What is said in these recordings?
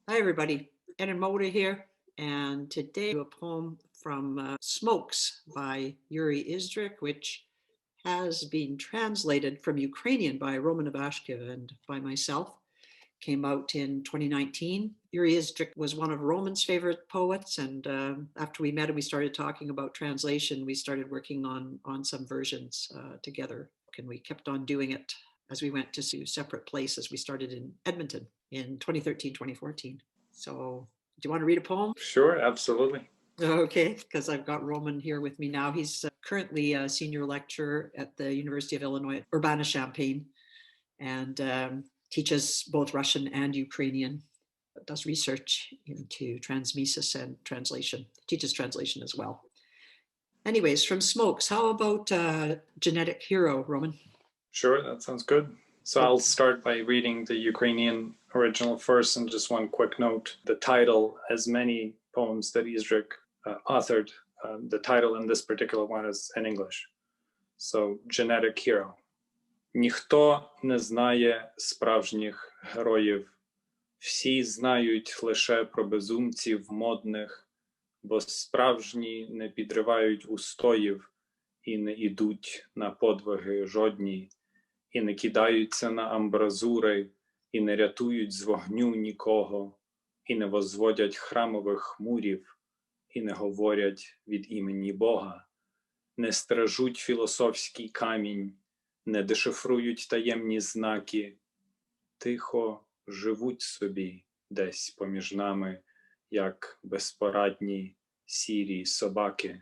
Hi everybody, Erín Moure here, and today a poem from Smokes by Yuri Izdryk, which has been translated from Ukrainian by Roman Ivashkiv and by myself. Came out in 2019. Yuri Izdryk was one of Roman's favorite poets, and after we met and we started talking about translation, we started working on some versions together, and we kept on doing it as we went to separate places. We started in Edmonton in 2013, 2014. So do you want to read a poem? Sure, absolutely. Okay, because I've got Roman here with me now. He's currently a senior lecturer at the University of Illinois at Urbana-Champaign, and teaches both Russian and Ukrainian, does research into transmesis and translation, teaches translation as well. Anyways, from Smokes, how about Genetic Hero, Roman? Sure, that sounds good. So I'll start by reading the Ukrainian original first, and just one quick note. The title, as many poems that Izdryk authored, the title in this particular one is in English. So, Genetic Hero. Ніхто не знає справжніх героїв. Всі знають лише про безумців модних, бо справжні не підривають устоїв і не ідуть на подвиги жодні, і не кидаються на амбразури, і не рятують з вогню нікого, і не возводять храмових мурів, і не говорять від імені Бога, не стережуть філософський камінь, не дешифрують таємні знаки, тихо живуть собі десь поміж нами, як безпорадні сірі собаки.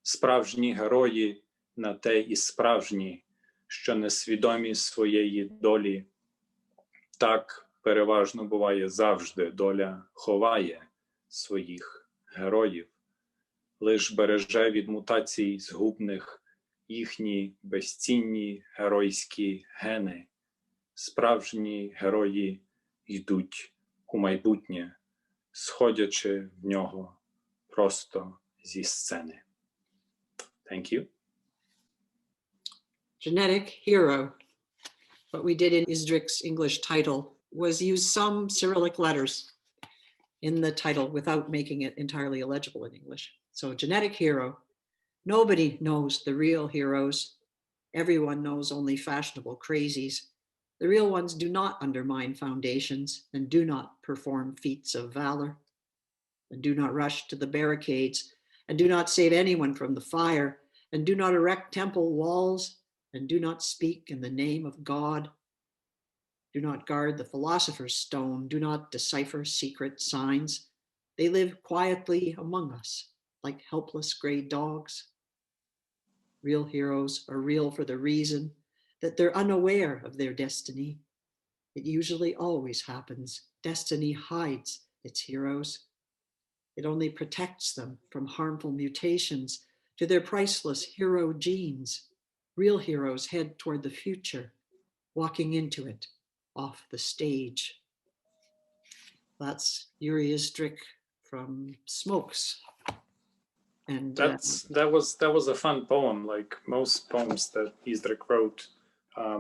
Справжні герої на те і справжні, що несвідомі своєї долі. Так переважно буває завжди, доля ховає своїх героїв. Лиш береже від мутацій згубних їхні безцінні геройські гени. Справжні герої йдуть у майбутнє, сходячи в нього просто зі сцени. Thank you. Genetic Hero. What we did in Izdryk's English title was use some Cyrillic letters in the title without making it entirely illegible in English. So Genetic Hero. Nobody knows the real heroes. Everyone knows only fashionable crazies. The real ones do not undermine foundations and do not perform feats of valor and do not rush to the barricades and do not save anyone from the fire and do not erect temple walls and do not speak in the name of God. Do not guard the philosopher's stone. Do not decipher secret signs. They live quietly among us like helpless gray dogs. Real heroes are real for the reason that they're unaware of their destiny. It usually always happens. Destiny hides its heroes. It only protects them from harmful mutations to their priceless hero genes. Real heroes head toward the future, walking into it off the stage. That's Yuri Izdryk from Smokes. And that was a fun poem, like most poems that Izdryk wrote.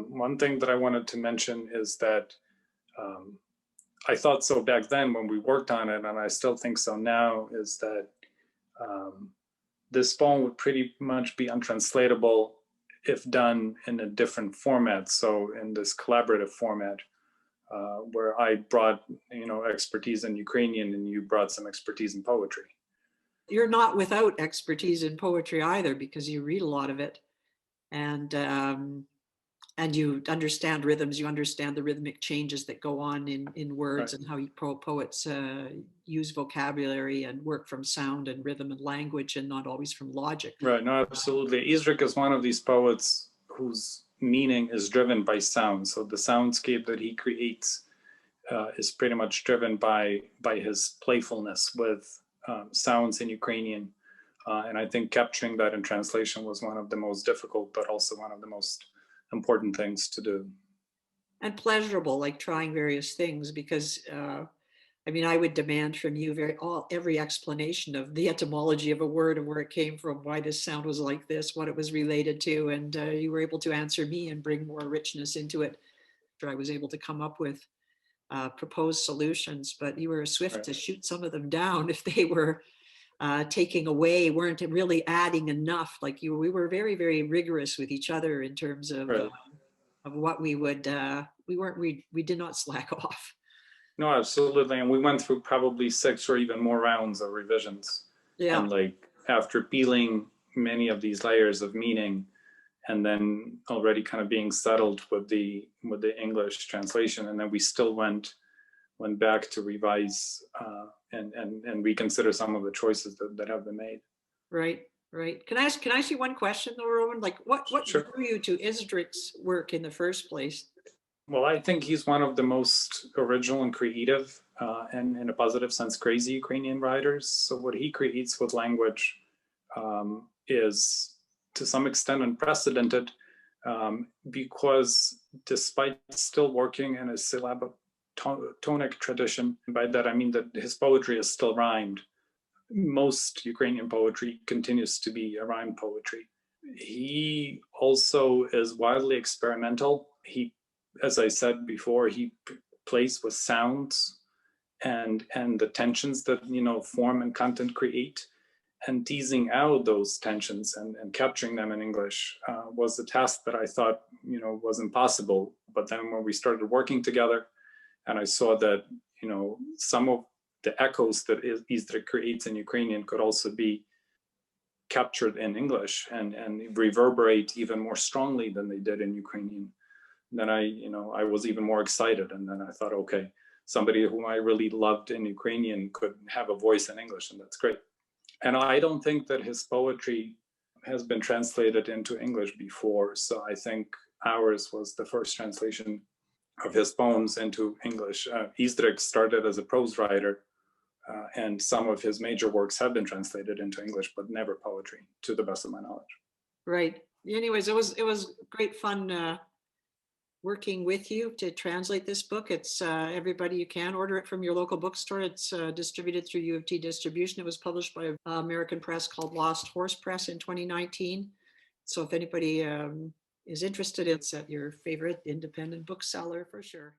One thing that I wanted to mention is that I thought so back then when we worked on it, and I still think so now, is that this poem would pretty much be untranslatable if done in a different format. So in this collaborative format, where I brought expertise in Ukrainian and you brought some expertise in poetry. You're not without expertise in poetry either, because you read a lot of it, and you understand rhythms. You understand the rhythmic changes that go on in words, right, and how poets use vocabulary and work from sound and rhythm and language, and not always from logic. Right. No, absolutely. Izdryk is one of these poets whose meaning is driven by sound. So the soundscape that he creates is pretty much driven by his playfulness with sounds in Ukrainian, and I think capturing that in translation was one of the most difficult, but also one of the most important things to do. And pleasurable, like trying various things, because I would demand from you every explanation of the etymology of a word and where it came from, why this sound was like this, what it was related to, and you were able to answer me and bring more richness into it. I was able to come up with propose solutions, but you were swift Right. to shoot some of them down if they were taking away, weren't really adding enough. Like we were very, very rigorous with each other in terms Right. of what we would. We did not slack off. No, absolutely. And we went through probably 6 or even more rounds of revisions. Yeah. And like after peeling many of these layers of meaning, and then already kind of being settled with the English translation, and then we still went back to revise and reconsider some of the choices that have been made. Right, right. Can I ask you one question though, Roman? Like what Sure. drew you to Izdryk's work in the first place? Well, I think he's one of the most original and creative, and in a positive sense, crazy Ukrainian writers. So what he creates with language is to some extent unprecedented, because despite still working in a syllabotonic tradition, by that I mean that his poetry is still rhymed. Most Ukrainian poetry continues to be a rhymed poetry. He also is wildly experimental. He, as I said before, he plays with sounds and the tensions that form and content create, and teasing out those tensions and capturing them in English was a task that I thought was impossible. But then when we started working together, and I saw that some of the echoes that Izdryk creates in Ukrainian could also be captured in English and reverberate even more strongly than they did in Ukrainian, then I was even more excited. And then I thought, okay, somebody whom I really loved in Ukrainian could have a voice in English, and that's great. And I don't think that his poetry has been translated into English before. So I think ours was the first translation of his poems into English. Izdryk started as a prose writer, and some of his major works have been translated into English, but never poetry, to the best of my knowledge. Right. Anyways, it was great fun working with you to translate this book. It's everybody, you can order it from your local bookstore. It's distributed through U of T distribution. It was published by an American press called Lost Horse Press in 2019. So if anybody is interested, it's at your favorite independent bookseller for sure.